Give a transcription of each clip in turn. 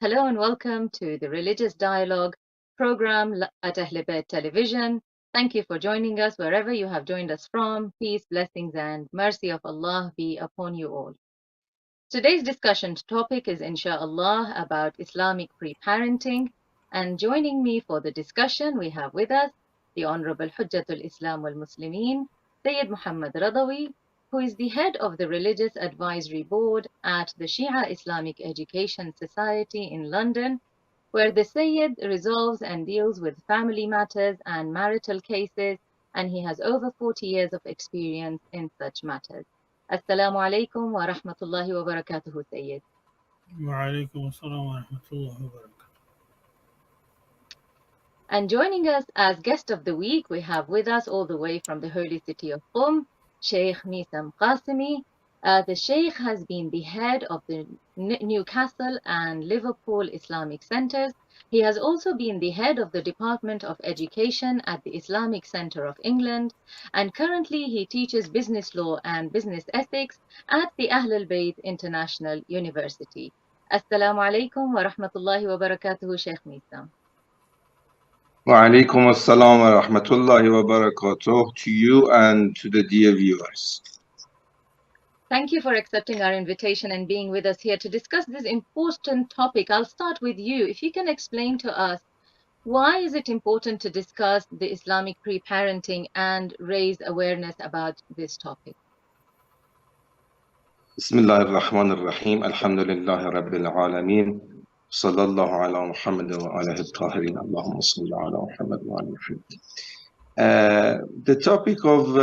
Hello and welcome to the Religious Dialogue program at Ahlebait Television. Thank you for joining us wherever you have joined us from. Peace, blessings, and mercy of Allah be upon you all. Today's discussion topic is inshallah about Islamic pre-parenting, and joining me for the discussion we have with us the Honorable Hujjatul Islam wal Muslimin, Sayyid Mohammad Razavi, who is the head of the Religious Advisory Board at the Shia Islamic Education Society in London, where the Sayyid resolves and deals with family matters and marital cases, and he has over 40 years of experience in such matters. Assalamu alaikum wa rahmatullahi wa barakatuhu, Sayyid. Wa alaikum assalam wa rahmatullahi wa barakatuh. And joining us as guest of the week, we have with us all the way from the holy city of Qom, Sheikh Meisam Ghasemi. The Sheikh has been the head of the Newcastle and Liverpool Islamic Centers. He has also been the head of the Department of Education at the Islamic Center of England, and currently he teaches business law and business ethics at the Ahlebait International University. Assalamu alaikum wa rahmatullahi wa barakatuhu, Sheikh Meisam. Wa alaikum assalam wa rahmatullahi wa barakatuh to you and to the dear viewers. Thank you for accepting our invitation and being with us here to discuss this important topic. I'll start with you. If you can explain to us, why is it important to discuss the Islamic pre-parenting and raise awareness about this topic? Bismillah ar-Rahman ar-Rahim. Alhamdulillah Rabbil Alameen. Sallallahu ala Muhammad wa ala al-Tahirin. Allahumma salli ala Muhammad wa ala Muhammad. The topic of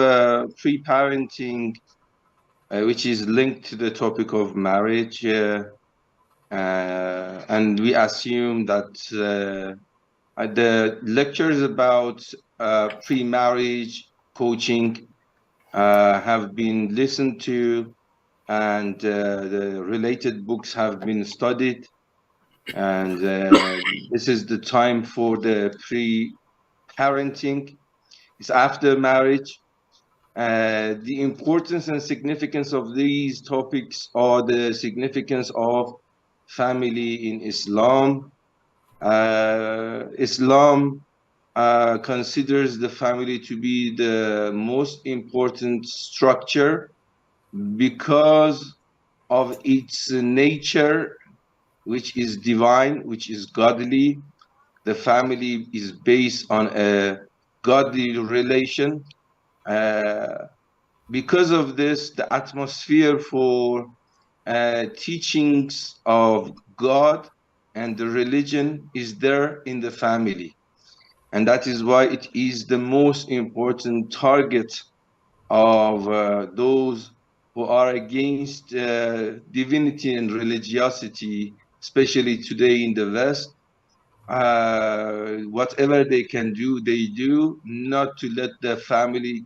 pre-parenting, which is linked to the topic of marriage, and we assume that the lectures about pre-marriage coaching have been listened to, and the related books have been studied, and this is the time for the pre-parenting. It's after marriage. The importance and significance of these topics are the significance of family in Islam. Islam considers the family to be the most important structure because of its nature, which is divine, which is godly. The family is based on a godly relation. Because of this, the atmosphere for teachings of God and the religion is there in the family. And that is why it is the most important target of those who are against divinity and religiosity, especially today in the West. Whatever they can do, they do, not to let the family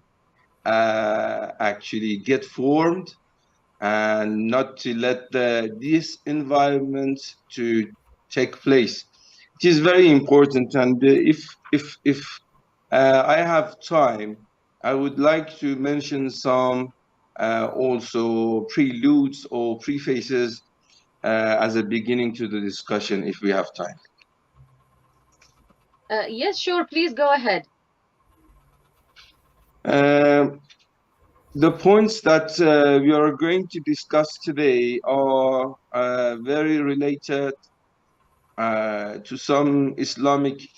actually get formed, and not to let this environment to take place. It is very important, and if I have time, I would like to mention some also preludes or prefaces as a beginning to the discussion, if we have time. Yes, sure, please go ahead. The points that we are going to discuss today are very related to some Islamic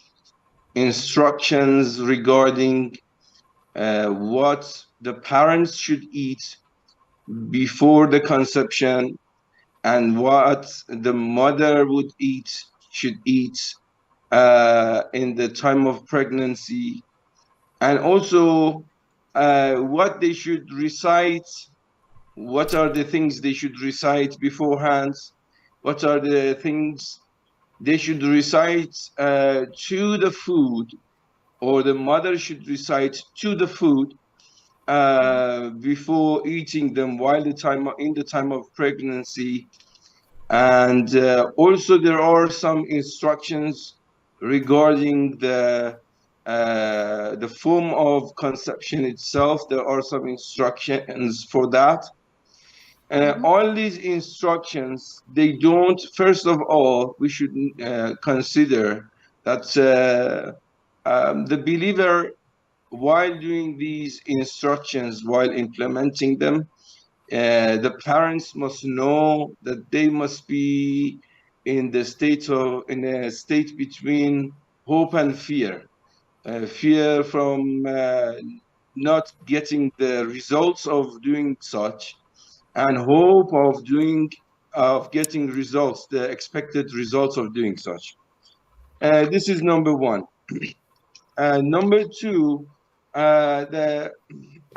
instructions regarding what the parents should eat before the conception and what the mother should eat in the time of pregnancy, and also what they should recite, what are the things they should recite beforehand, what are the things they should recite to the food, or the mother should recite to the food before eating them while in the time of pregnancy. And also there are some instructions regarding the form of conception itself. There are some instructions for that. All these instructions, they don't, first of all, we should consider that the believer, while doing these instructions, while implementing them, the parents must know that they must be in a state between hope and fear. Fear from not getting the results of doing such, and hope of getting results, the expected results of doing such. This is number one. Number two, the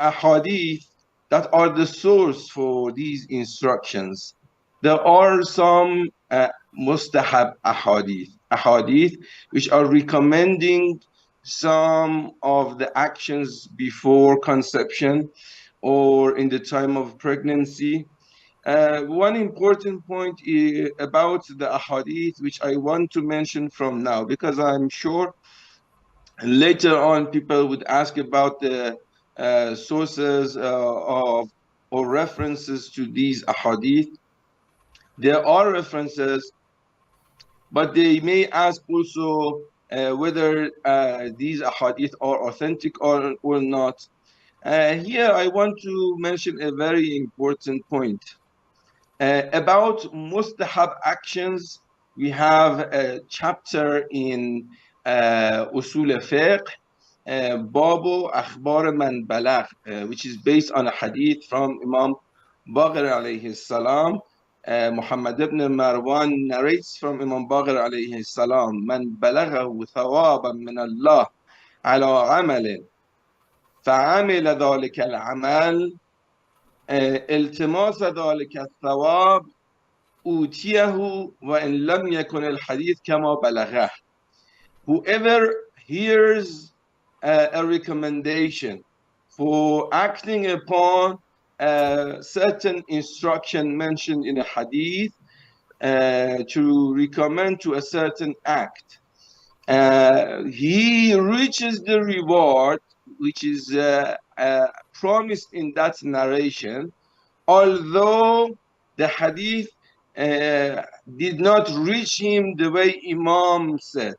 ahadith that are the source for these instructions. There are some mustahab ahadith which are recommending some of the actions before conception or in the time of pregnancy. One important point about the ahadith which I want to mention from now, because I'm sure later on people would ask about the sources of or references to these ahadith. There are references, but they may ask also whether these ahadith are authentic or not. Here I want to mention a very important point. About mustahab actions, we have a chapter in Usul Fiqh, Babu Akhbar Man Balagh, which is based on a hadith from Imam Baqir alayhi salam. Muhammad ibn Marwan narrates from Imam Baqir alayhi salam, Man balaghahu thawaban min Allah ala amalin, فعمل ذلك العمل التماس ذلك الثواب أوتيه وإن لم يكن الحديث كما بلغه. Whoever hears a recommendation for acting upon a certain instruction mentioned in a hadith, to recommend to a certain act, he reaches the reward which is promised in that narration, although the hadith did not reach him the way Imam said,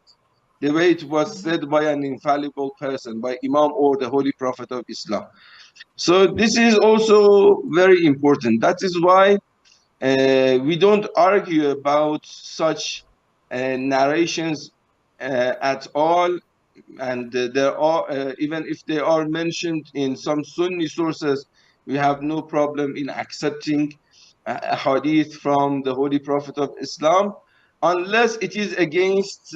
the way it was said by an infallible person, by Imam or the Holy Prophet of Islam. So this is also very important. That is why we don't argue about such narrations at all, and there are, even if they are mentioned in some Sunni sources, we have no problem in accepting a hadith from the Holy Prophet of Islam, unless it is against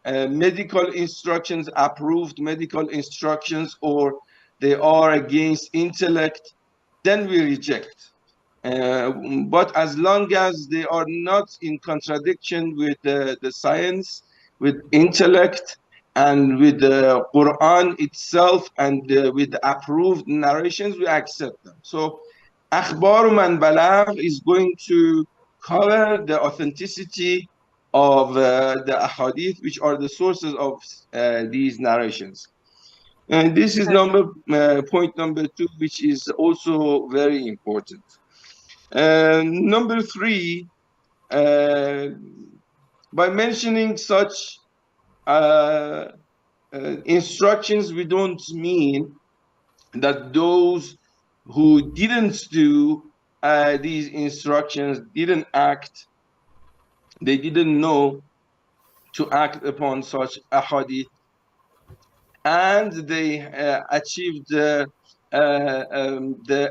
medical instructions, approved medical instructions, or they are against intellect, then we reject. But as long as they are not in contradiction with the science, with intellect, and with the Quran itself, and with the approved narrations, we accept them. So Akhbar Man Balagh is going to cover the authenticity of the ahadith, which are the sources of these narrations. And this is point number two, which is also very important. Number three, by mentioning such instructions, we don't mean that those who didn't do these instructions didn't act, they didn't know to act upon such ahadith, and they achieved the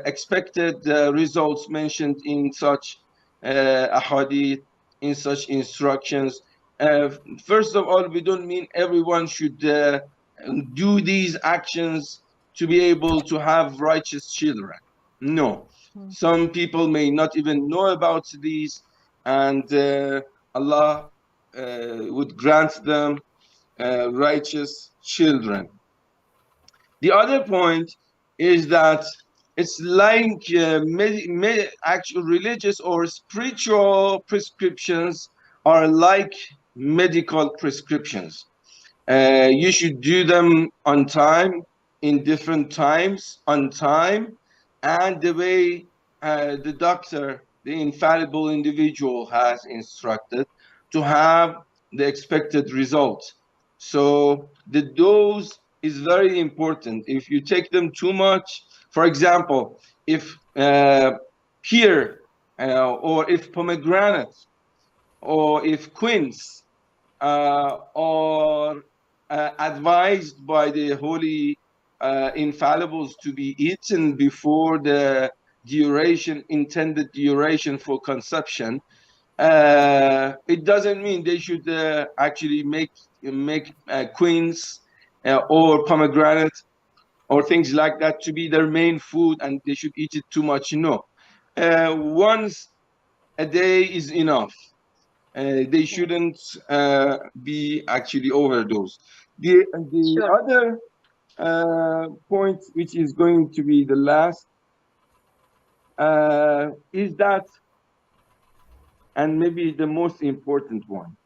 expected results mentioned in such ahadith, in such instructions. First of all, we don't mean everyone should do these actions to be able to have righteous children. No. Some people may not even know about these, and Allah would grant them righteous children. The other point is that it's like actual religious or spiritual prescriptions are like medical prescriptions. You should do them on time, in different times, on time, and the way the doctor, the infallible individual, has instructed to have the expected result. So the dose is very important. If you take them too much, for example, if pear or if pomegranate or if quince are advised by the holy infallibles to be eaten before the intended duration for conception, it doesn't mean they should actually make quince or pomegranate or things like that to be their main food, and they should eat it too much. No, once a day is enough. They shouldn't be actually overdosed. The Sure. other point, which is going to be the last, is that, and maybe the most important one,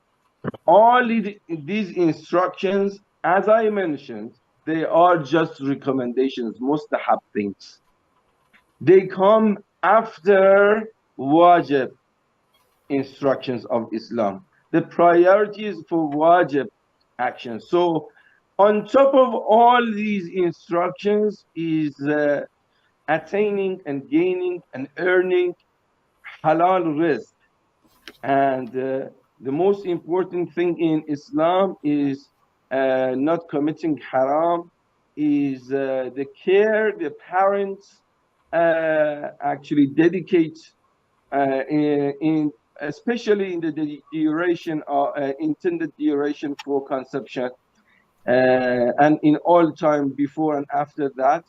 all these instructions, as I mentioned, they are just recommendations, mustahab things. They come after wajib instructions of Islam. The priority is for wajib action. So on top of all these instructions is attaining and gaining and earning halal rizq. And the most important thing in Islam is not committing haram, is the care the parents actually dedicate in especially in the duration or intended duration for conception, and in all time before and after that,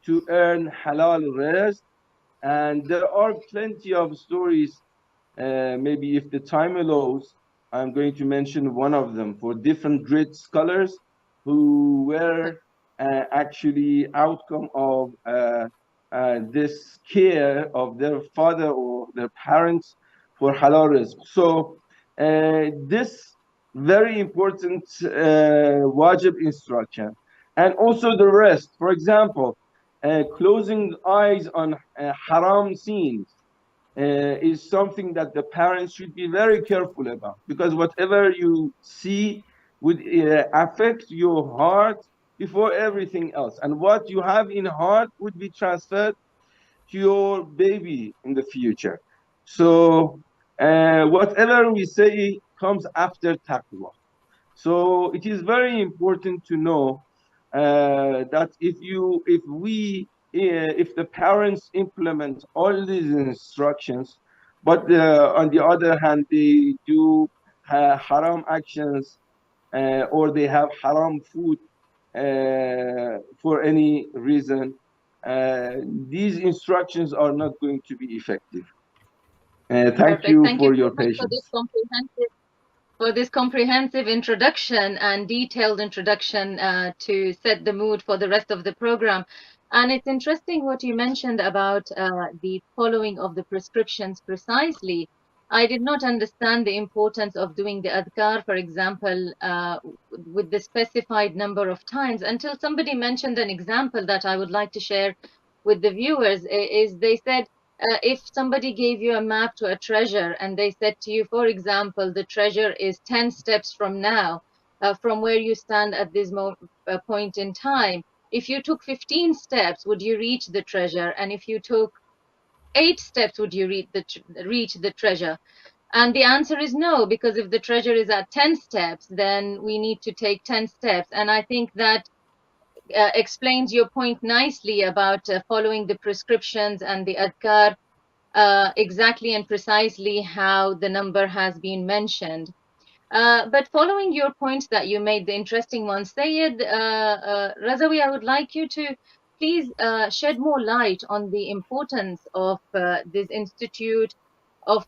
to earn halal rizq. And there are plenty of stories. Maybe if the time allows, I'm going to mention one of them for different great scholars who were actually outcome of this care of their father or their parents for halal rizq. So this very important wajib instruction, and also the rest. For example, closing eyes on haram scenes is something that the parents should be very careful about, because whatever you see would affect your heart before everything else, and what you have in heart would be transferred to your baby in the future. So whatever we say comes after taqwa. So it is very important to know that if the parents implement all these instructions, but on the other hand they do haram actions, or they have haram food for any reason, these instructions are not going to be effective. Thank Perfect. you Thank for you so your much for this comprehensive introduction and detailed introduction to set the mood for the rest of the program. And it's interesting what you mentioned about the following of the prescriptions precisely. I did not understand the importance of doing the adhkar, for example, with the specified number of times, until somebody mentioned an example that I would like to share with the viewers. Is they said, if somebody gave you a map to a treasure and they said to you, for example, the treasure is 10 steps from now, from where you stand at this point in time, if you took 15 steps, would you reach the treasure? And if you took 8 steps, would you reach the treasure? And the answer is no, because if the treasure is at 10 steps, then we need to take 10 steps. And I think that explains your point nicely about following the prescriptions and the adhkar exactly and precisely how the number has been mentioned. But following your points that you made, the interesting one, Sayyid Razavi, I would like you to please shed more light on the importance of this institute of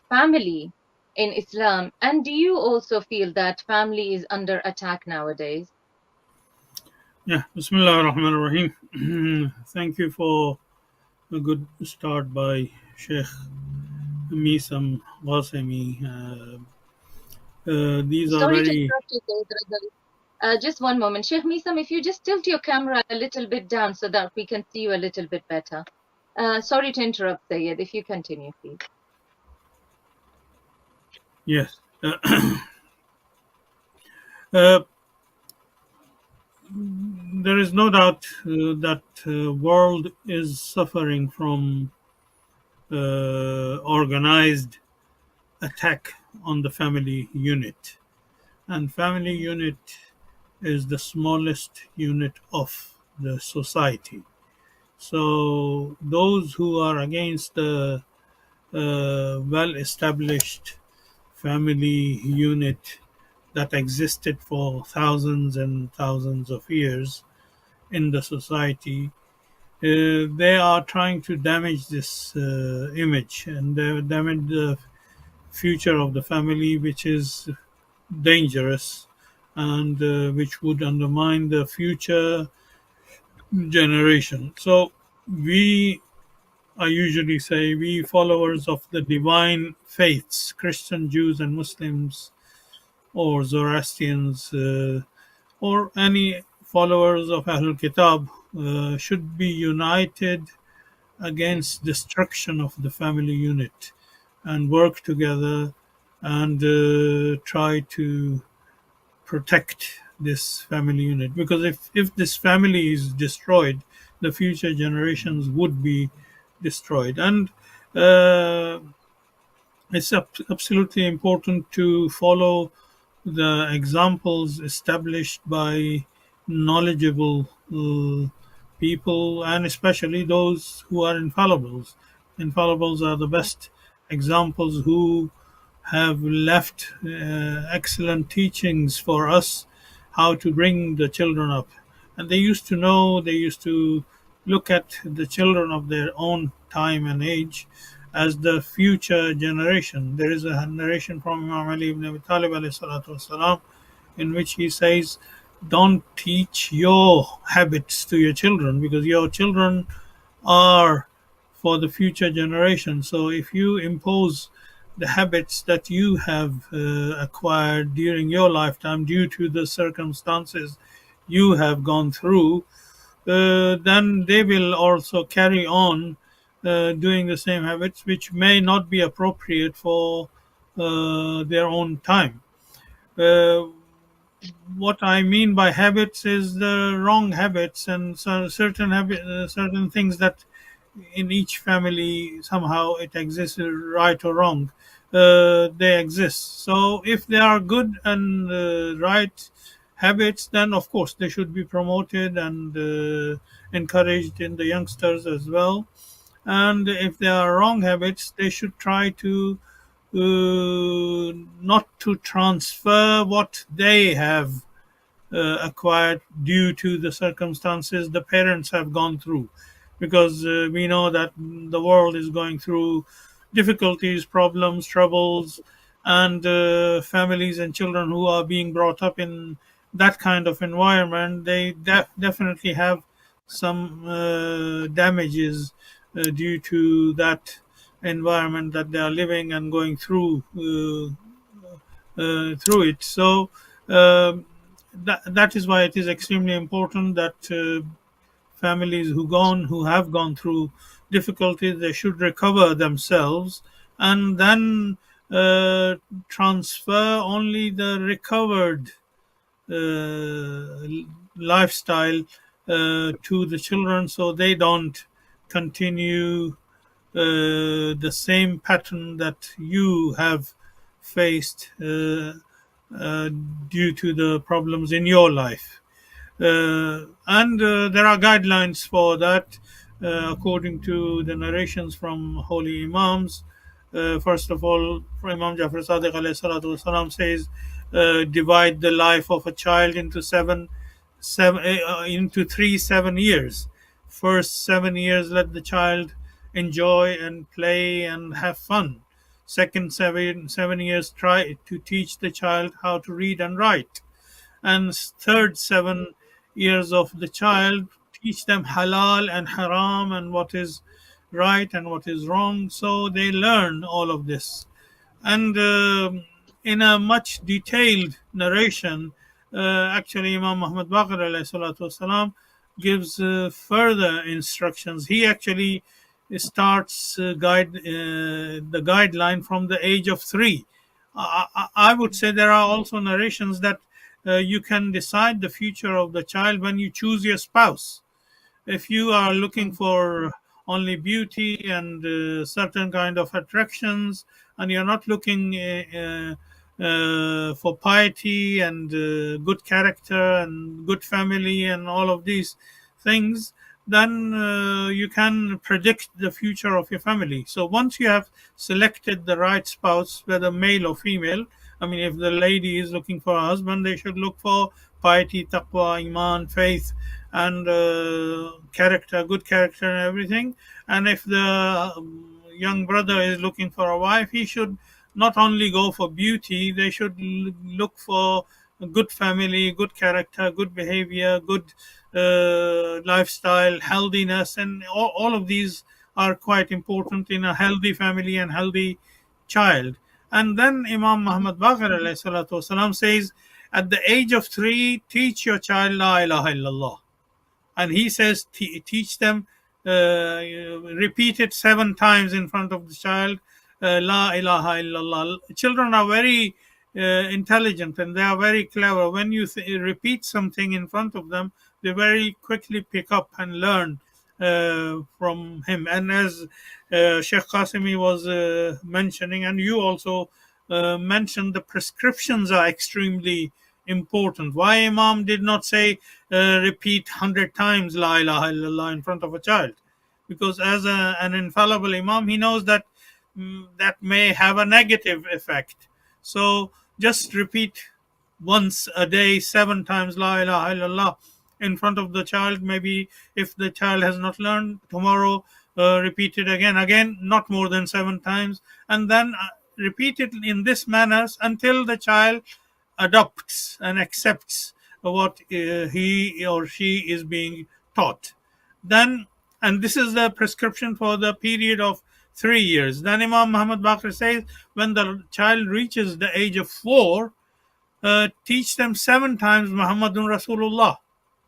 family in Islam. And do you also feel that family is under attack nowadays? Yeah, Bismillah ar-Rahman ar-Rahim. Thank you for a good start by Sheikh Meisam, Ghasemi. These are Sorry to very. interrupt you, Sayyid Razavi. Just one moment. Sheikh Meisam, if you just tilt your camera a little bit down so that we can see you a little bit better. Sorry to interrupt, Sayyid. If you continue, please. Yes. Uh, there is no doubt that world is suffering from organized attack on the family unit, and family unit is the smallest unit of the society. So those who are against the well established family unit that existed for thousands and thousands of years in the society, they are trying to damage this image, and they damage the future of the family, which is dangerous, and which would undermine the future generation. So we, I usually say, we followers of the divine faiths, Christian, Jews, and Muslims, or Zoroastrians, or any followers of Ahlul Kitab, should be united against destruction of the family unit, and work together, and try to protect this family unit, because if this family is destroyed, the future generations would be destroyed. And uh, it's absolutely important to follow the examples established by knowledgeable people, and especially those who are infallibles. Infallibles are the best examples, who have left excellent teachings for us how to bring the children up. And they used to know, they used to look at the children of their own time and age as the future generation. There is a narration from Imam Ali ibn Abi Talib alayhi salatu wasalam, in which he says, don't teach your habits to your children, because your children are for the future generation. So if you impose the habits that you have acquired during your lifetime due to the circumstances you have gone through, then they will also carry on doing the same habits, which may not be appropriate for their own time. Uh, what I mean by habits is the wrong habits, and certain things that in each family somehow it exists, right or wrong. They exist. So if they are good and right habits, then of course they should be promoted and encouraged in the youngsters as well. And if they are wrong habits, they should try to not to transfer what they have acquired due to the circumstances the parents have gone through, because we know that the world is going through difficulties, problems, troubles, and families and children who are being brought up in that kind of environment, they definitely have some damages due to that environment that they are living and going through it. So that is why it is extremely important that families who have gone through difficulties, they should recover themselves, and then transfer only the recovered lifestyle to the children, so they don't continue the same pattern that you have faced due to the problems in your life. And there are guidelines for that, according to the narrations from holy imams. First of all, Imam Jafar Sadiq alayhi salatu wasalam says, divide the life of a child into into 3 7 years. First 7 years, let the child enjoy and play and have fun. Second 7 years, try to teach the child how to read and write. And third 7 years of the child, teach them halal and haram, and what is right and what is wrong, so they learn all of this. And in a much detailed narration, actually Imam Muhammad Baqir alayhi salatu wasalam gives further instructions. He actually starts the guideline from the age of 3. I would say there are also narrations that you can decide the future of the child when you choose your spouse. If you are looking for only beauty and certain kind of attractions, and you're not looking for piety and good character and good family and all of these things, then you can predict the future of your family. So once you have selected the right spouse, whether male or female, I mean, if the lady is looking for a husband, they should look for piety, taqwa, iman, faith, and character, good character, and everything. And if the young brother is looking for a wife, he should not only go for beauty, they should look for a good family, good character, good behavior, good lifestyle, healthiness, and all of these are quite important in a healthy family and healthy child. And then Imam Muhammad Baqir alayhi salatu wasalam says, at the age of 3, teach your child La ilaha illallah. And he says, teach them, repeat it 7 times in front of the child, La ilaha illallah. Children are very intelligent and they are very clever. When you repeat something in front of them, they very quickly pick up and learn from him. And as Sheikh Ghasemi was mentioning, and you also mentioned, the prescriptions are extremely important. Why Imam did not say repeat 100 times La ilaha illallah in front of a child? Because as an infallible Imam, he knows that that may have a negative effect. So just repeat once a day 7 times La ilaha illallah in front of the child. Maybe if the child has not learned, tomorrow repeat it again, not more than 7 times, and then repeat it in this manner until the child adopts and accepts what he or she is being taught. Then, and this is the prescription for the period of 3 years. Then Imam Muhammad Baqir says, when the child reaches the age of 4, teach them 7 times Muhammadun Rasulullah.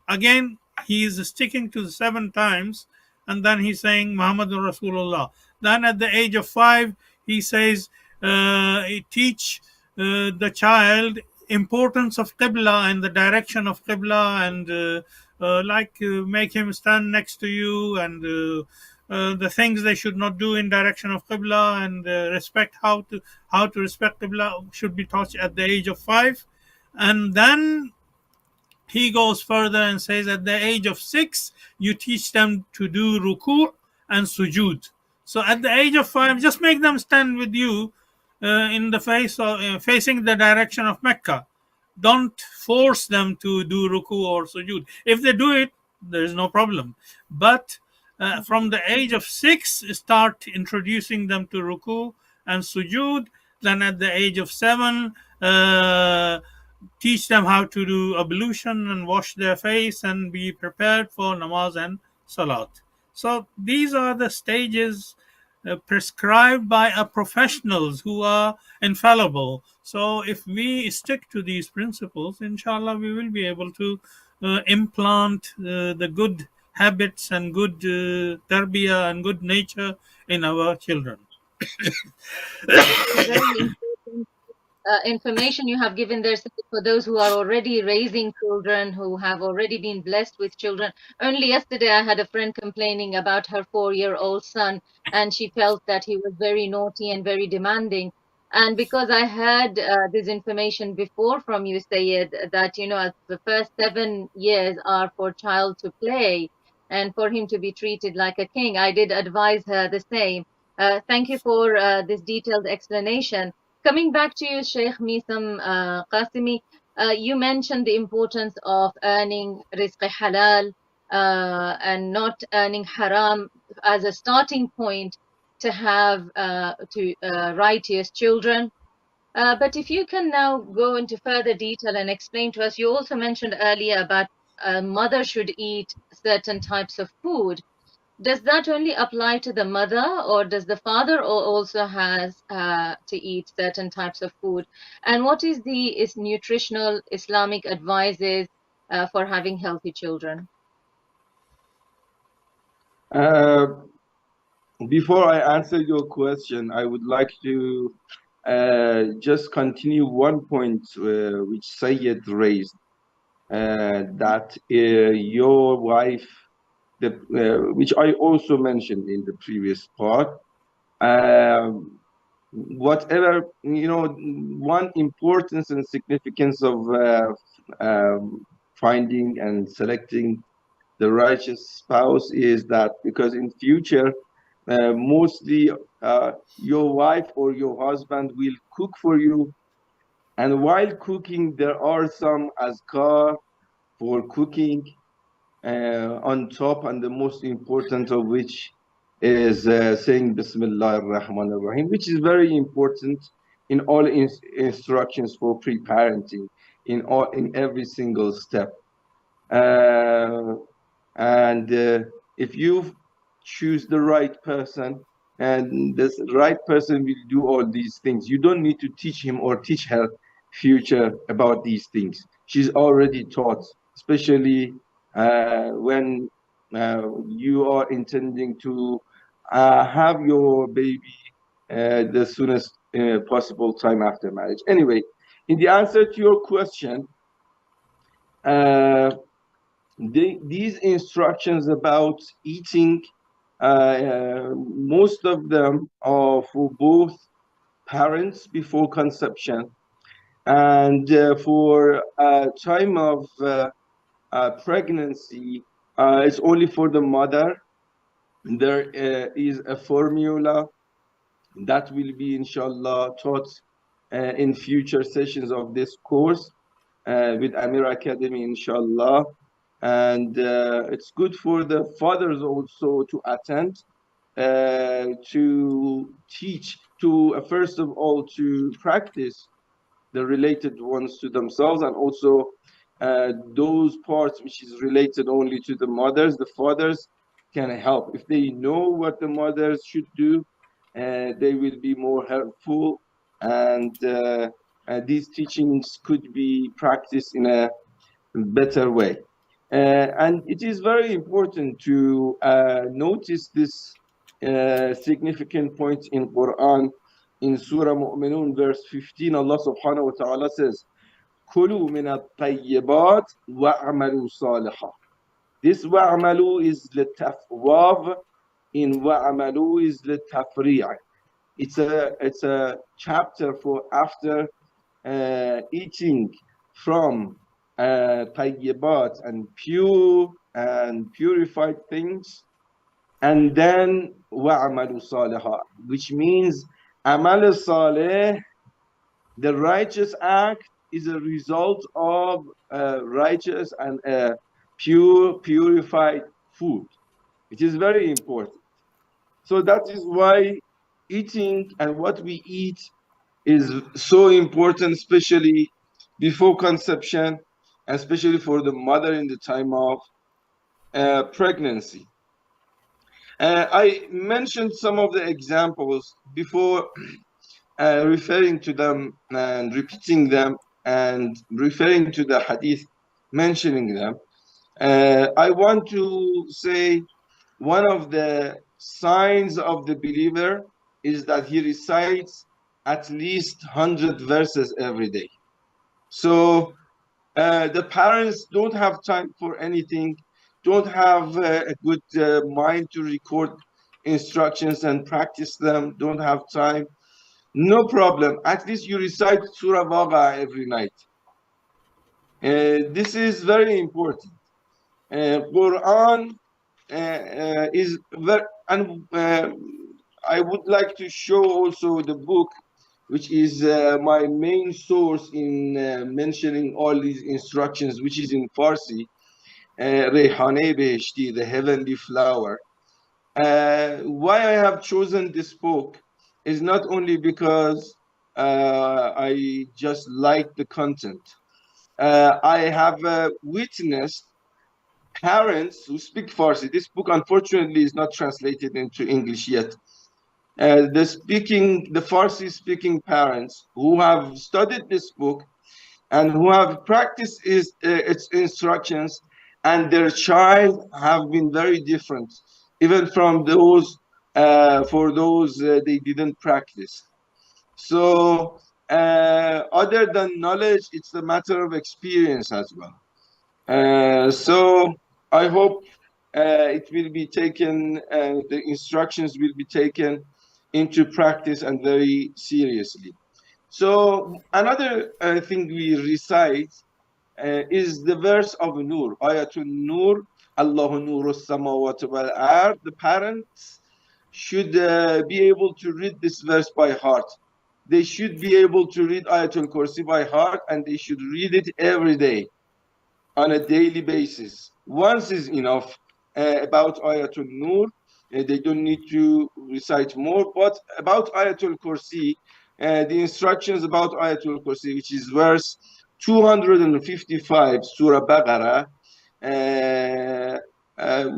Again, he is sticking to the 7 times, and then he's saying Muhammadun Rasulullah. Then at the age of 5, he says, teach the child importance of Qibla and the direction of Qibla, and make him stand next to you, and the things they should not do in direction of Qibla, and respect how to respect Qibla should be taught at the age of 5. And then he goes further and says, at the age of 6, you teach them to do ruku' and sujood. So at the age of 5, just make them stand with you in the face of facing the direction of Mecca. Don't force them to do ruku or sujood. If they do it, there is no problem. But from the age of 6, start introducing them to ruku and sujood. Then at the age of 7, teach them how to do ablution and wash their face and be prepared for namaz and salat. So these are the stages prescribed by professionals who are infallible. So if we stick to these principles, inshallah, we will be able to implant the good habits and good tarbiyah and good nature in our children. Very important information you have given there for those who are already raising children, who have already been blessed with children. Only yesterday I had a friend complaining about her 4-year-old son, and she felt that he was very naughty and very demanding. And because I had this information before from you, Sayed, that the first 7 years are for child to play and for him to be treated like a king, I did advise her the same. Thank you for this detailed explanation. Coming back to you, Sheikh Meisam Qasimi, you mentioned the importance of earning rizq halal and not earning haram as a starting point to have righteous children. But if you can now go into further detail and explain to us, you also mentioned earlier about a mother should eat certain types of food. Does that only apply to the mother, or does the father also has to eat certain types of food? And what is the nutritional Islamic advices for having healthy children? before I answer your question, I would like to just continue one point which Sayyid raised, that your wife, which I also mentioned in the previous part, whatever, one importance and significance of finding and selecting the righteous spouse is that because in future, mostly your wife or your husband will cook for you, and while cooking there are some azkar for cooking on top, and the most important of which is saying Bismillah ar-Rahman ar-Rahim, which is very important in all instructions for pre-parenting, in every single step. And if you choose the right person, and this right person will do all these things, you don't need to teach him or teach her future about these things. She's already taught, especially when you are intending to have your baby the soonest possible time after marriage. Anyway, in the answer to your question, these instructions about eating, most of them are for both parents before conception, and for time of pregnancy, it's only for the mother. There is a formula that will be inshallah taught in future sessions of this course with Amir Academy, inshallah. And it's good for the fathers also to attend, to teach, to first of all to practice the related ones to themselves, and also those parts which is related only to the mothers. The fathers can help if they know what the mothers should do. They will be more helpful, and these teachings could be practiced in a better way. And it is very important to notice this significant point in Quran. In Surah Mu'minun, verse 15, Allah subhanahu wa ta'ala says, Kulu min at-tayyibat wa'amalu salihah. This wa'amalu is litafwav, in wa'amalu is litafri'a. It's a chapter for after eating from tayyibat and pure and purified things, and then wa'amalu salihah, which means amal salih, the righteous act, is a result of righteous and purified food. It is very important. So that is why eating and what we eat is so important, especially before conception, and especially for the mother in the time of pregnancy. I mentioned some of the examples before, referring to them and repeating them and referring to the hadith, mentioning them. I want to say one of the signs of the believer is that he recites at least 100 verses every day. So the parents don't have time for anything, don't have a good mind to record instructions and practice them, don't have time. No problem. At least you recite Surah Waqa every night. This is very important. Quran is very, and I would like to show also the book, which is my main source in mentioning all these instructions, which is in Farsi, Rehane Beheshti, the heavenly flower. Why I have chosen this book is not only because I just like the content. I have witnessed parents who speak Farsi. This book, unfortunately, is not translated into English yet. The Farsi-speaking parents who have studied this book and who have practiced its instructions, and their child have been very different, even from those for those they didn't practice. So other than knowledge, it's a matter of experience as well. So I hope it will be taken, the instructions will be taken into practice and very seriously. So another thing we recite is the verse of Nur, Ayatul Nur, Allahu Nuru Samawati wal Ard. The parents should be able to read this verse by heart. They should be able to read Ayatul Kursi by heart, and they should read it every day on a daily basis. Once is enough about Ayatul Nur. They don't need to recite more. But about Ayatul Kursi, the instructions about Ayatul Kursi, which is verse 255, Surah Baqarah,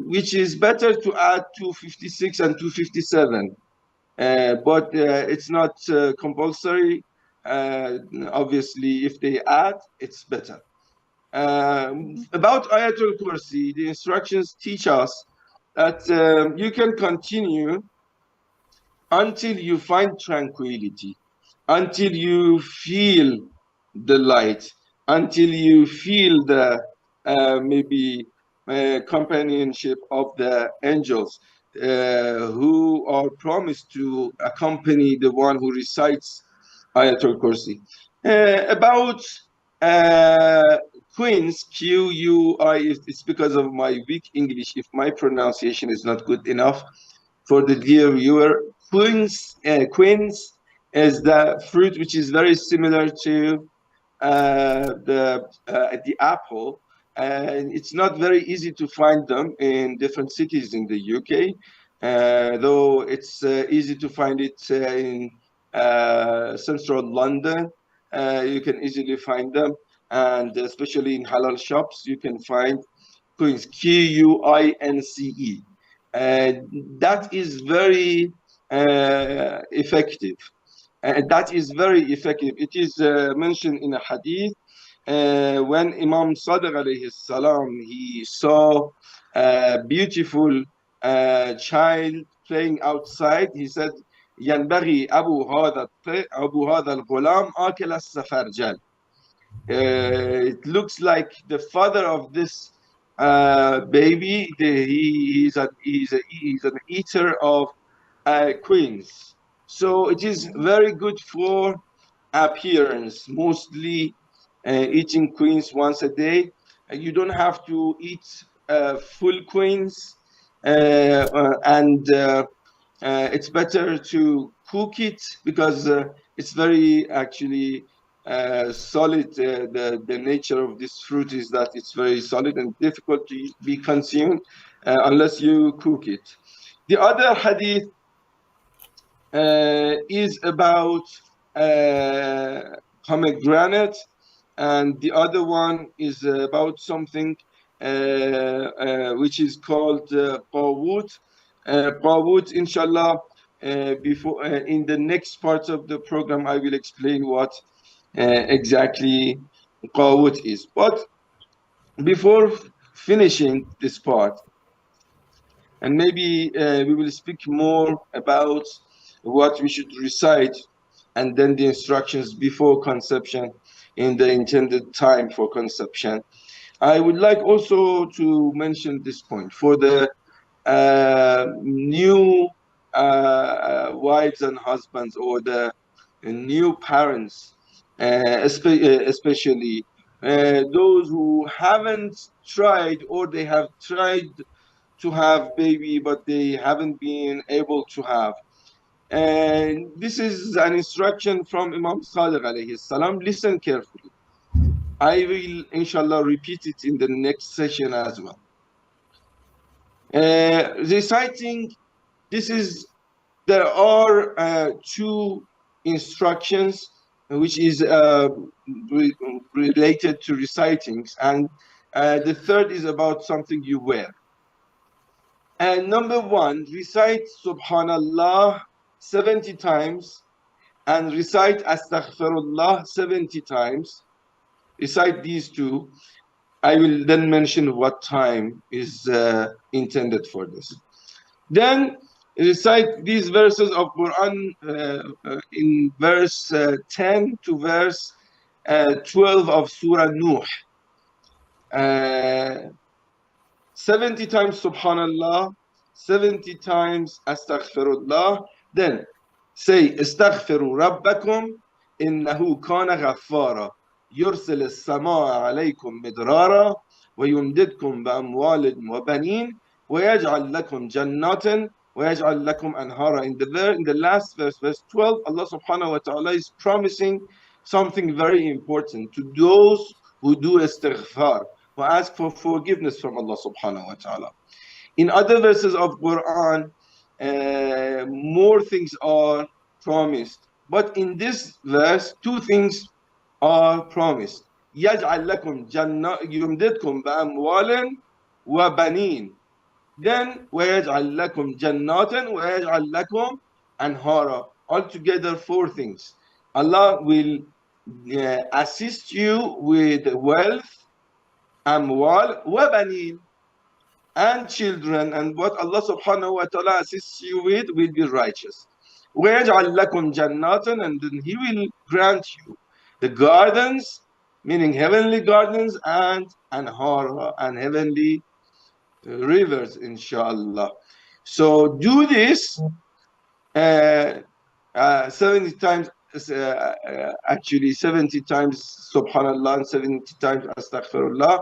which is better to add 256 and 257. But it's not compulsory. Obviously, if they add, it's better. About Ayatul Kursi, the instructions teach us that you can continue until you find tranquility, until you feel the light, until you feel the maybe companionship of the angels who are promised to accompany the one who recites Ayatul Kursi. About Queens, Q-U-I, it's because of my weak English. If my pronunciation is not good enough for the dear viewer, quince is the fruit which is very similar to the apple, and it's not very easy to find them in different cities in the UK, though it's easy to find it in central London. You can easily find them, and especially in halal shops, you can find quince, Q-U-I-N-C-E. That is very effective. That is very effective. It is mentioned in a hadith when Imam Sadiq alayhi salam, he saw a beautiful child playing outside. He said, ينبغي أبو هذا الغلام آكل السفرجل. It looks like the father of this baby, he's an eater of queens. So it is very good for appearance, mostly eating queens once a day. You don't have to eat full queens, and it's better to cook it because it's very actually solid. The nature of this fruit is that it's very solid and difficult to be consumed unless you cook it. The other hadith is about pomegranate, and the other one is about something which is called qawut. Qawut, inshallah, before in the next part of the program, I will explain what exactly qawut is. But before finishing this part, and maybe we will speak more about what we should recite and then the instructions before conception in the intended time for conception. I would like also to mention this point for the new wives and husbands, or the new parents, especially those who haven't tried, or they have tried to have baby but they haven't been able to have. And this is an instruction from Imam Sadiq alayhi salam. Listen carefully. I will inshallah repeat it in the next session as well. Reciting, there are two instructions which is related to recitings, and the third is about something you wear. And number one, recite Subhanallah 70 times and recite Astaghfirullah 70 times. Recite these two. I will then mention what time is intended for this. Then recite these verses of Quran in verse 10 to verse 12 of Surah Nuh. 70 times Subhanallah, 70 times Astaghfirullah. Then say Astaghfiru Rabbakum innahu kana ghaffara يرسل السماء عليكم مدرارا ويمددكم بأموال وبنين ويجعل لكم جنات ويجعل لكم أنهارا. In the last verse, verse 12, Allah subhanahu wa ta'ala is promising something very important to those who do istighfar, who ask for forgiveness from Allah subhanahu wa ta'ala. In other verses of Quran, more things are promised. But in this verse, two things are promised. يَجْعَلْ لَكُمْ يُمْدِدْكُمْ بِأَمْوَالٍ وَبَنِينَ. Then وَيَجْعَلْ لَكُمْ جَنَّاتٍ وَيَجْعَلْ لَكُمْ أَنْهَارًا. Altogether four things. Allah will assist you with wealth, amwal, وَبَنِينَ, and children, and what Allah subhanahu wa ta'ala assists you with will be righteous. وَيَجْعَلْ لَكُمْ جَنَّاتٍ, and then He will grant you the gardens, meaning heavenly gardens, and anhara, and heavenly rivers, inshallah. So do this 70 times, actually 70 times subhanallah and 70 times astaghfirullah,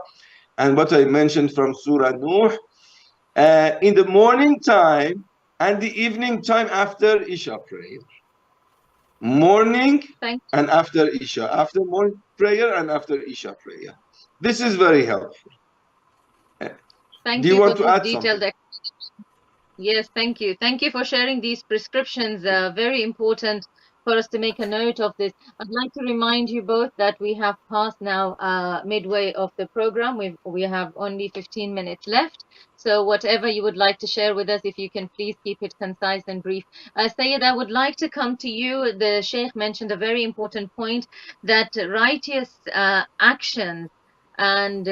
and what I mentioned from Surah Nuh, in the morning time and the evening time after Isha prayer. Morning and after Isha, after morning prayer and after Isha prayer. This is very helpful. Do you want to add something? Yes, thank you. Thank you for sharing these prescriptions. Very important for us to make a note of this. I'd like to remind you both that we have passed now midway of the program. We have only 15 minutes left. So whatever you would like to share with us, if you can please keep it concise and brief. Sayyid, I would like to come to you. The Sheikh mentioned a very important point, that righteous actions and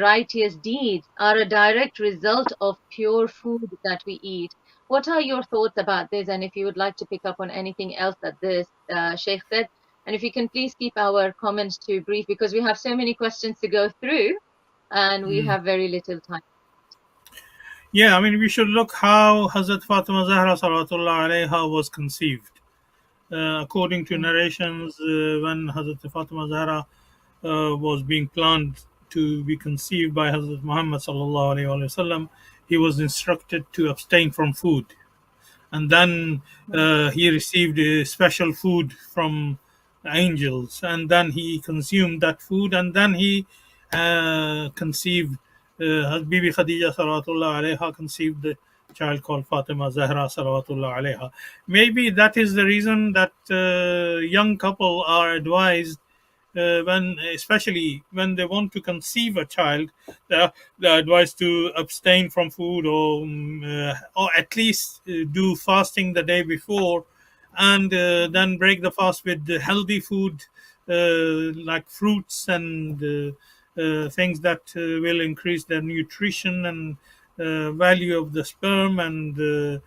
righteous deeds are a direct result of pure food that we eat. What are your thoughts about this? And if you would like to pick up on anything else that this Sheikh said, and if you can please keep our comments to brief, because we have so many questions to go through and we have very little time. Yeah, I mean, we should look how Hazrat Fatima Zahra Salawatullah alayha was conceived. According to narrations, when Hazrat Fatima Zahra was being planned to be conceived by Hazrat Muhammad sallallahu alaihi wasallam, he was instructed to abstain from food, and then he received a special food from angels, and then he consumed that food, and then he conceived. Bibi Khadija salawatullah alayha conceived the child called Fatima Zahra salawatullah alayha. Maybe that is the reason that young couple are advised, especially when they want to conceive a child, they're advised to abstain from food, or at least do fasting the day before, and then break the fast with healthy food like fruits and things that will increase their nutrition and value of the sperm, and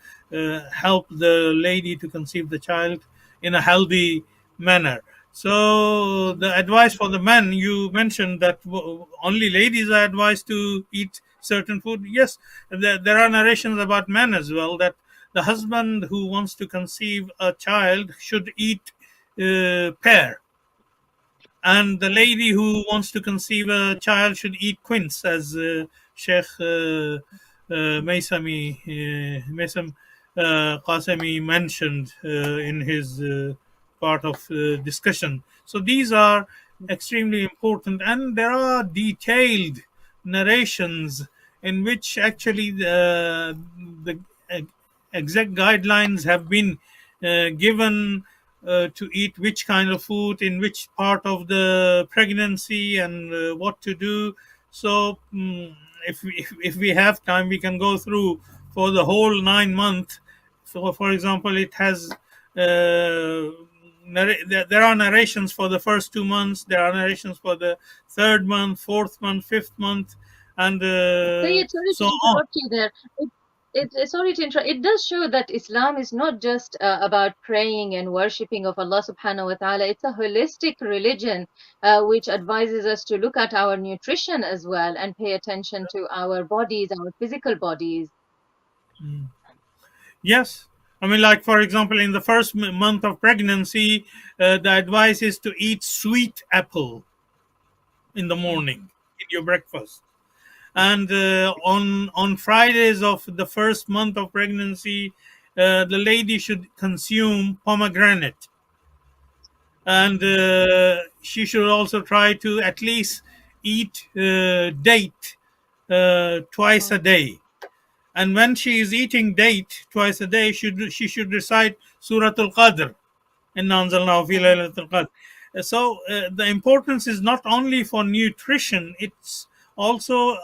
help the lady to conceive the child in a healthy manner. So the advice for the men, you mentioned that only ladies are advised to eat certain food. Yes, there are narrations about men as well, that the husband who wants to conceive a child should eat pear, and the lady who wants to conceive a child should eat quince, as Sheikh Meisam Ghasemi mentioned in his part of discussion. So these are extremely important, and there are detailed narrations in which actually the exact guidelines have been given to eat which kind of food in which part of the pregnancy, and what to do. So if we have time, we can go through for the whole 9 months. So for example, it has there are narrations for the first 2 months, there are narrations for the 3rd month, 4th month, 5th month, and Sorry to interrupt you there. sorry to interrupt. It does show that Islam is not just about praying and worshipping of Allah subhanahu wa ta'ala. It's a holistic religion which advises us to look at our nutrition as well and pay attention to our bodies, our physical bodies. Yes. I mean, like, for example, in the first month of pregnancy, the advice is to eat sweet apple in the morning in your breakfast. And on Fridays of the first month of pregnancy, the lady should consume pomegranate. And she should also try to at least eat date twice a day. And when she is eating date twice a day, she should recite Surah Al-Qadr. إِنَّا أَنزَلْنَاهُ فِي لَيْلَةِ الْقَدْرِ. So the importance is not only for nutrition, it's also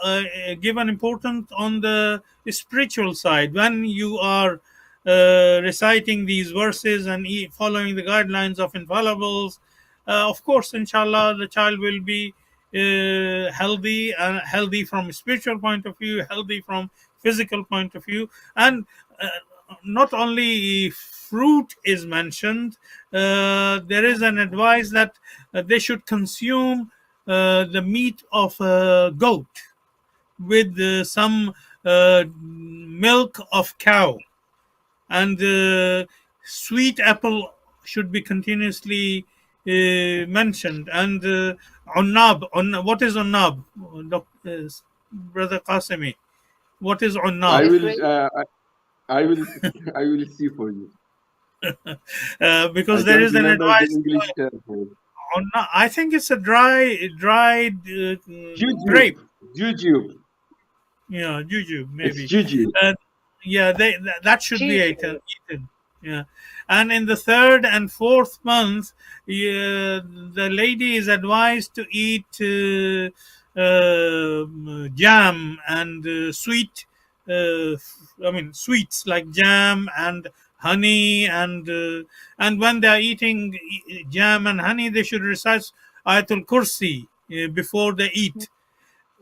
given importance on the spiritual side. When you are reciting these verses and following the guidelines of infallibles, of course, inshallah, the child will be healthy, healthy from a spiritual point of view, healthy from physical point of view. And not only fruit is mentioned, there is an advice that they should consume the meat of a goat with some milk of cow, and sweet apple should be continuously mentioned. And what is unnab, Brother Qasemi? What is unnab? I will I will see for you. Because I there don't is an remember advice. the English term. I think it's a dried grape. Jujube. Yeah, juju maybe. It's jujube. Yeah, that should be Juju. eaten. Yeah, and in the third and fourth month, the lady is advised to eat jam and sweet. Sweets like jam and honey, and when they are eating jam and honey, they should recite Ayatul Kursi before they eat.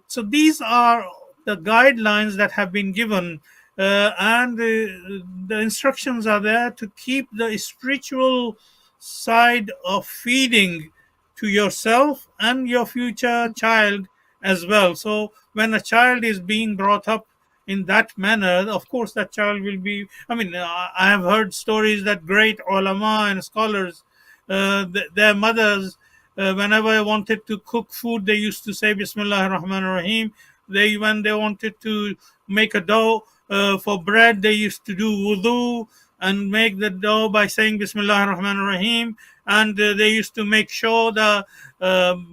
So these are the guidelines that have been given, and the instructions are there to keep the spiritual side of feeding to yourself and your future child as well. So when a child is being brought up in that manner, of course that child will be, I have heard stories that great Allama and scholars, their mothers, whenever they wanted to cook food, they used to say Bismillah ar-Rahman ar-Rahim. When they wanted to make a dough for bread, they used to do wudu and make the dough by saying Bismillah ar-Rahman ar-Rahim. And they used to make sure the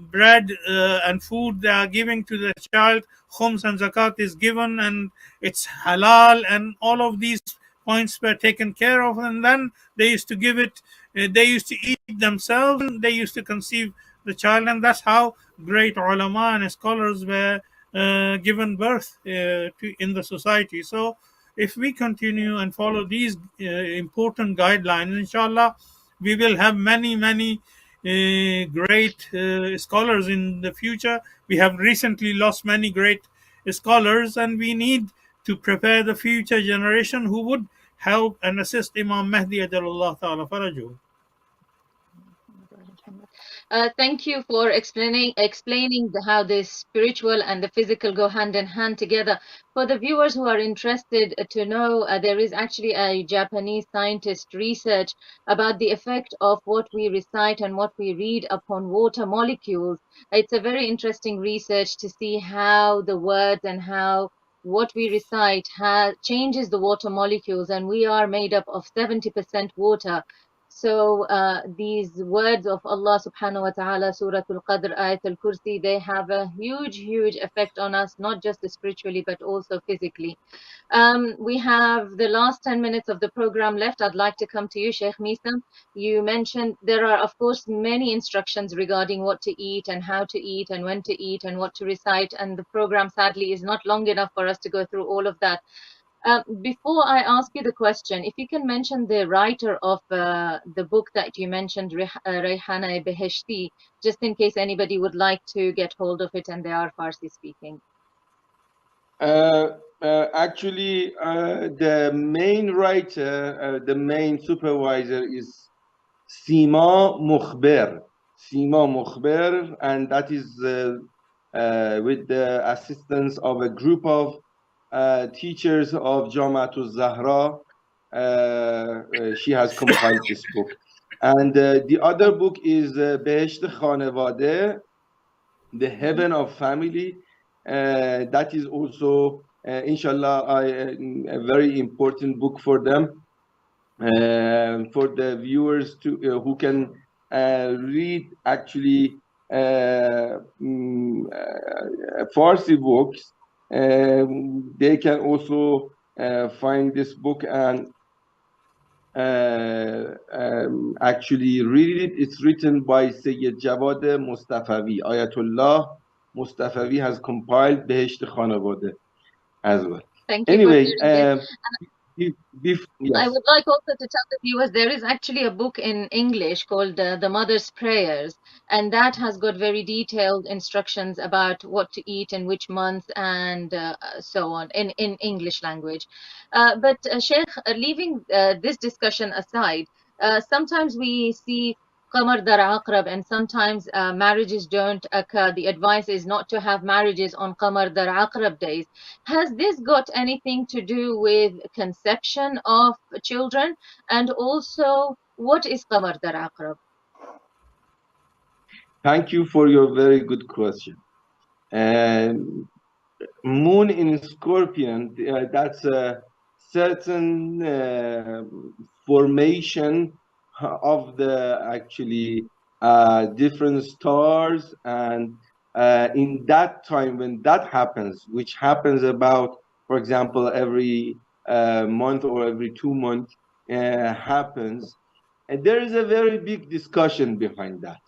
bread and food they are giving to the child, khums and zakat is given, and it's halal, and all of these points were taken care of. And then they used to give it, they used to eat themselves, and they used to conceive the child. And that's how great ulama and scholars were given birth in the society. So if we continue and follow these important guidelines, inshallah, we will have many great scholars in the future. We have recently lost many great scholars, and we need to prepare the future generation who would help and assist Imam Mahdi Ajalullah Ta'ala Farajuh. Thank you for explaining how the spiritual and the physical go hand in hand together. For the viewers who are interested to know, there is actually a Japanese scientist research about the effect of what we recite and what we read upon water molecules. It's a very interesting research to see how the words and how what we recite changes the water molecules, and we are made up of 70% water. So these words of Allah subhanahu wa ta'ala, Surah Al-Qadr, Ayat Al-Kursi, they have a huge effect on us, not just spiritually, but also physically. We have the last 10 minutes of the program left. I'd like to come to you, Sheikh Meisam. You mentioned there are, of course, many instructions regarding what to eat and how to eat and when to eat and what to recite. And the program, sadly, is not long enough for us to go through all of that. Before I ask you the question, if you can mention the writer of the book that you mentioned, Rayhana Beheshti, just in case anybody would like to get hold of it and they are Farsi speaking. Actually, the main writer, the main supervisor is Sima Mukhber. Sima Mukhber, and that is with the assistance of a group of teachers of Jamatul Zahra. She has compiled this book. And the other book is Behesht Khanevade, The Heaven of Family. That is also, inshallah, a very important book for them, for the viewers to who can read actually Farsi books. They can also find this book and actually read it. It's written by Sayyid Jawad Mustafavi. Ayatollah Mustafavi has compiled Behesht Khanavade as well. Thank you Anyway, for sharing yes. I would like also to tell the viewers there is actually a book in English called The Mother's Prayers, and that has got very detailed instructions about what to eat in which month and so on in English language. But Sheikh, leaving this discussion aside, sometimes we see Qamar Dar Aqrab, and sometimes marriages don't occur. The advice is not to have marriages on Qamar Dar Aqrab days. Has this got anything to do with conception of children? And also, what is Qamar Dar Aqrab? Thank you for your very good question. Moon in Scorpion, that's a certain formation of the actually different stars, and in that time when that happens, which happens about, for example, every month or every 2 months happens, and there is a very big discussion behind that.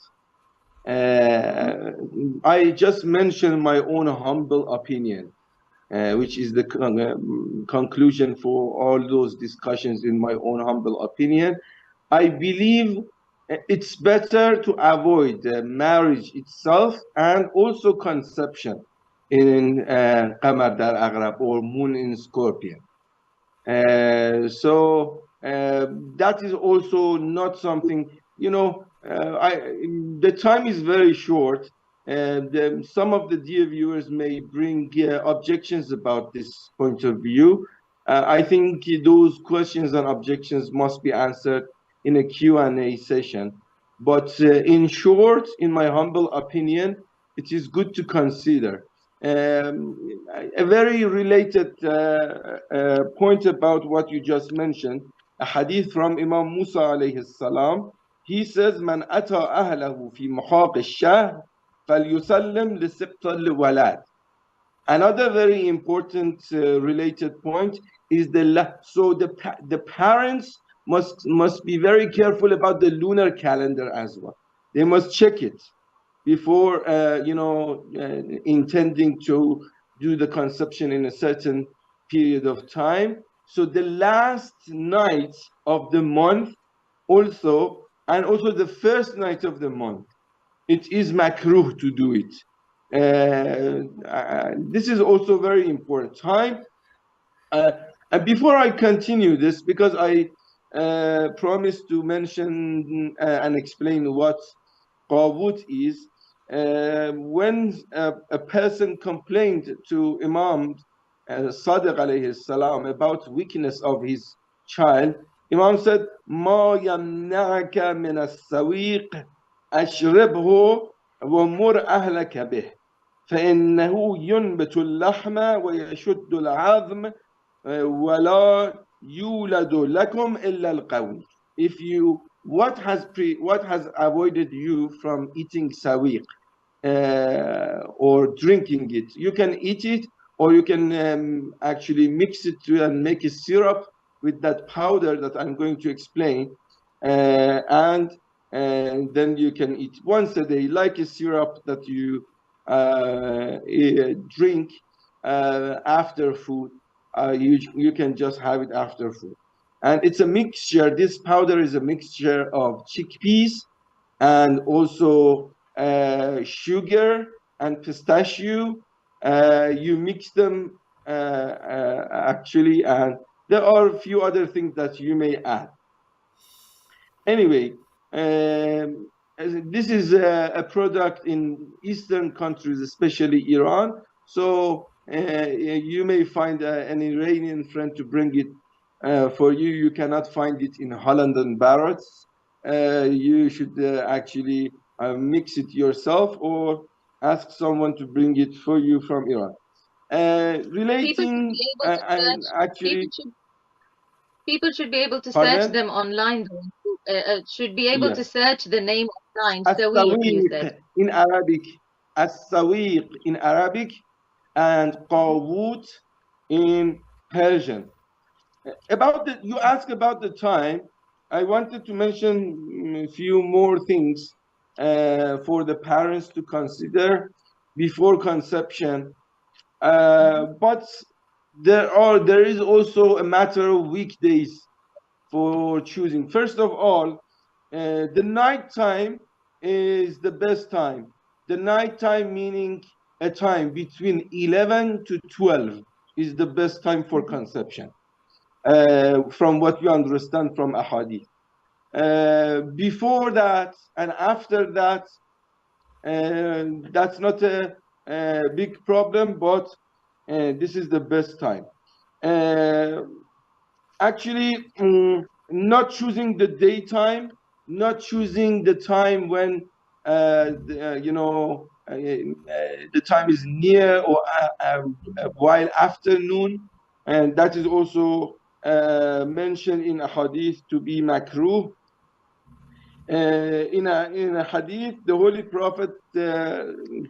I just mentioned my own humble opinion, which is the conclusion for all those discussions. In my own humble opinion, I believe it's better to avoid marriage itself and also conception in Qamar Dar Aghrab or Moon in Scorpion. So that is also not something, you know, the time is very short. Some of the dear viewers may bring objections about this point of view. I think those questions and objections must be answered in a Q&A session. But in short, in my humble opinion, it is good to consider. A very related point about what you just mentioned, a hadith from Imam Musa alayhi salam. He says, "Man ata ahlahu fi muhaq al-shahr falyusallim li-sibt al-walad." Another very important related point is the parents must be very careful about the lunar calendar as well. They must check it before intending to do the conception in a certain period of time. So the last night of the month also, and also the first night of the month, it is makruh to do it. This is also very important time. And before I continue this, because I promised to mention and explain what Qawwut is, when a person complained to Imam Sadiq alayhi salam about weakness of his child, Imam said, "Ma yamna'aka min as-sawiq ashribhu wa mur ahlaka bih, فإنه ينبت اللحم ويشد العظم ولا يولد لكم إلا القوي." If you what has avoided you from eating sawiq or drinking it, you can eat it, or you can actually mix it and make a syrup with that powder that I'm going to explain, and then you can eat once a day, like a syrup that you drink after food. You can just have it after food. And it's a mixture. This powder is a mixture of chickpeas and also sugar and pistachio. You mix them actually, and there are a few other things that you may add. Anyway, this is a product in Eastern countries, especially Iran. So you may find an Iranian friend to bring it for you. You cannot find it in Holland and Barrett's. You should actually mix it yourself or ask someone to bring it for you from Iran. Relating and actually, people should be able to search pardon? them online. Should be able to Yes. search the name online. Sawiq, you السويق said. in Arabic, السويق in Arabic, and قاووت in Persian. About the, you asked about the time. I wanted to mention a few more things for the parents to consider before conception. But there is also a matter of weekdays for choosing. First of all, the night time is the best time. The night time meaning a time between 11 to 12 is the best time for conception, from what you understand from ahadith. Before that and after that, that's not a big problem, but this is the best time. Actually, not choosing the daytime, not choosing the time when the time is near or while afternoon, and that is also mentioned in a hadith to be makruh. In a hadith, the Holy Prophet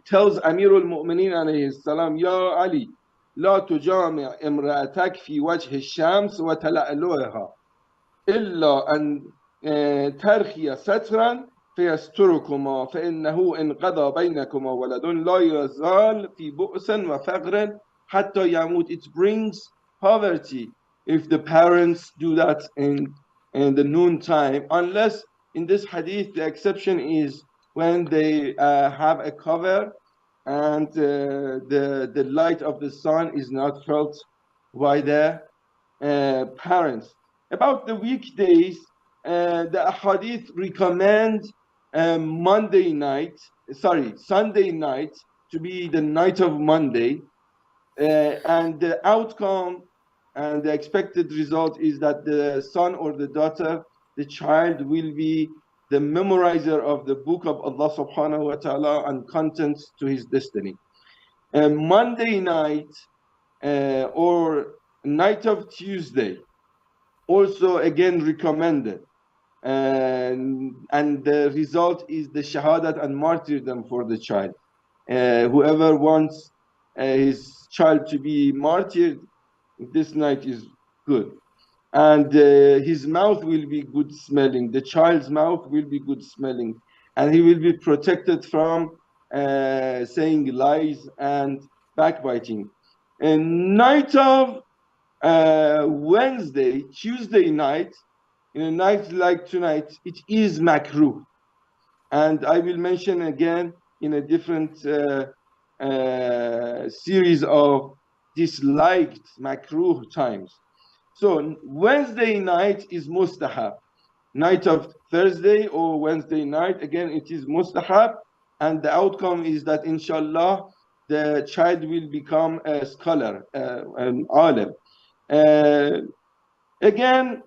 tells Amir al-Mu'mineen alayhi salam, Ya Ali, لا تجامع امرأتك في وجه الشمس وتلألؤها إلا أن ترخي سترا فيستركما فإنه إن قضى بينكما ولد لا يزال في بؤس وفقر حتى يموت. It brings poverty if the parents do that in the noon time, unless in this hadith the exception is when they have a cover and the light of the sun is not felt by the parents. About the weekdays, the hadith recommend Sunday night to be the night of Monday, and the outcome and the expected result is that the son or the daughter, the child, will be the memorizer of the book of Allah subhanahu wa ta'ala and contents to his destiny. Monday night or night of Tuesday, also again recommended. And the result is the shahadat and martyrdom for the child. Whoever wants his child to be martyred, this night is good. And his mouth will be good smelling. The child's mouth will be good smelling. And he will be protected from saying lies and backbiting. And night of Tuesday night, in a night like tonight, it is makruh. And I will mention again in a different series of disliked makruh times. So Wednesday night is mustahab. Night of Thursday or Wednesday night, again, it is mustahab. And the outcome is that, inshallah, the child will become a scholar, an alim. Again,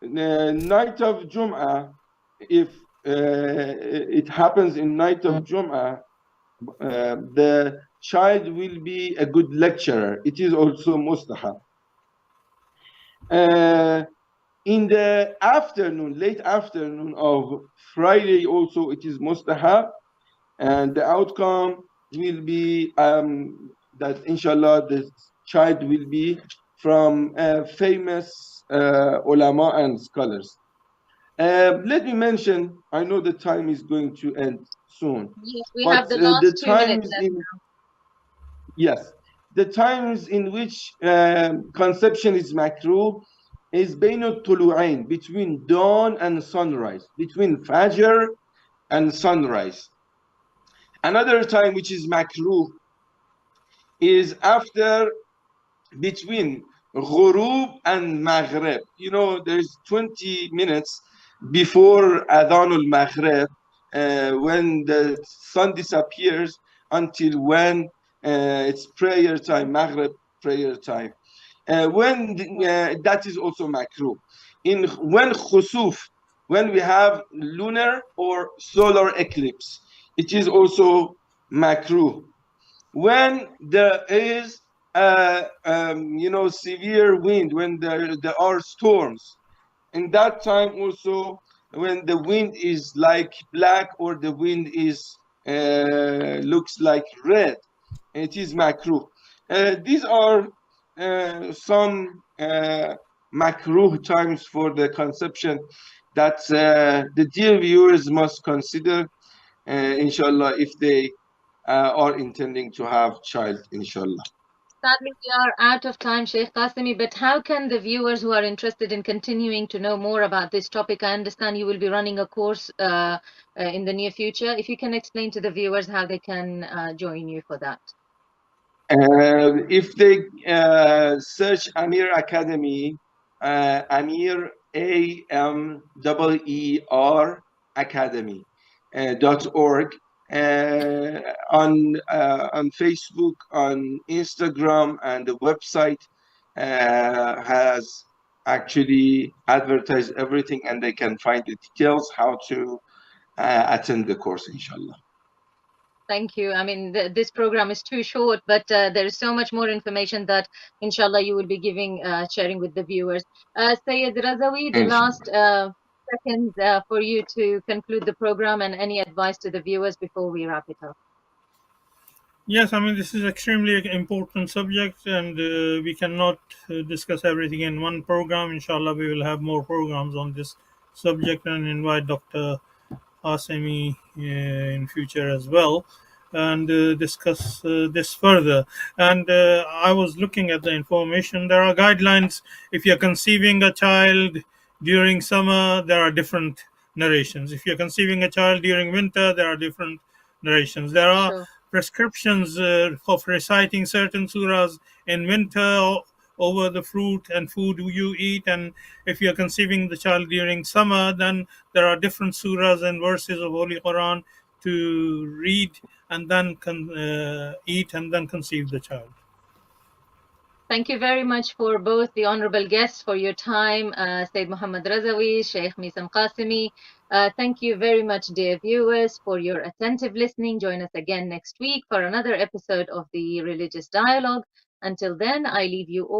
night of Jum'ah, if it happens in night of Jum'ah, the child will be a good lecturer. It is also mustahab. In the afternoon, late afternoon of Friday, also it is mustahab, and the outcome will be that inshallah the child will be from famous ulama and scholars. Let me mention, I know the time is going to end soon. Yes, we have the last 2 minutes left now. Yes, the times in which conception is makruh is bainut tulu'ain, between dawn and sunrise, between fajr and sunrise. Another time which is makruh is after between Ghurub and Maghrib. You know, there's 20 minutes before Adhan al-Maghrib, when the sun disappears until when it's prayer time, Maghrib prayer time. That is also makruh. When khusuf, when we have lunar or solar eclipse, it is also makruh. When there is severe wind, when there are storms, in that time also, when the wind is like black or the wind is looks like red, it is makruh. These are some makruh times for the conception that the dear viewers must consider, inshallah, if they are intending to have child, inshallah. Sadly, we are out of time, Sheikh Ghasemi, but how can the viewers who are interested in continuing to know more about this topic, I understand you will be running a course in the near future. If you can explain to the viewers how they can join you for that. If they search Amir Academy, Amir AMEER Academy .org, on Facebook, on Instagram, and the website has actually advertised everything, and they can find the details how to attend the course, inshallah. Thank you. I mean, this program is too short, but there is so much more information that, inshallah, you will be sharing with the viewers. Sayyid Razavi, the last seconds for you to conclude the program and any advice to the viewers before we wrap it up. Yes, I mean, this is extremely important subject, and we cannot discuss everything in one program. Inshallah, we will have more programs on this subject and invite Dr. Ghasemi in future as well, and discuss this further. And I was looking at the information. There are guidelines. If you're conceiving a child during summer, there are different narrations. If you're conceiving a child during winter, there are different narrations. There are prescriptions of reciting certain surahs in winter over the fruit and food you eat, and if you're conceiving the child during summer, then there are different surahs and verses of Holy Quran to read and then eat and then conceive the child. Thank you very much for both the honorable guests for your time, Sayyid Mohammad Razavi, Sheikh Meisam Ghasemi. Thank you very much, dear viewers, for your attentive listening. Join us again next week for another episode of the Religious Dialogue. Until then, I leave you all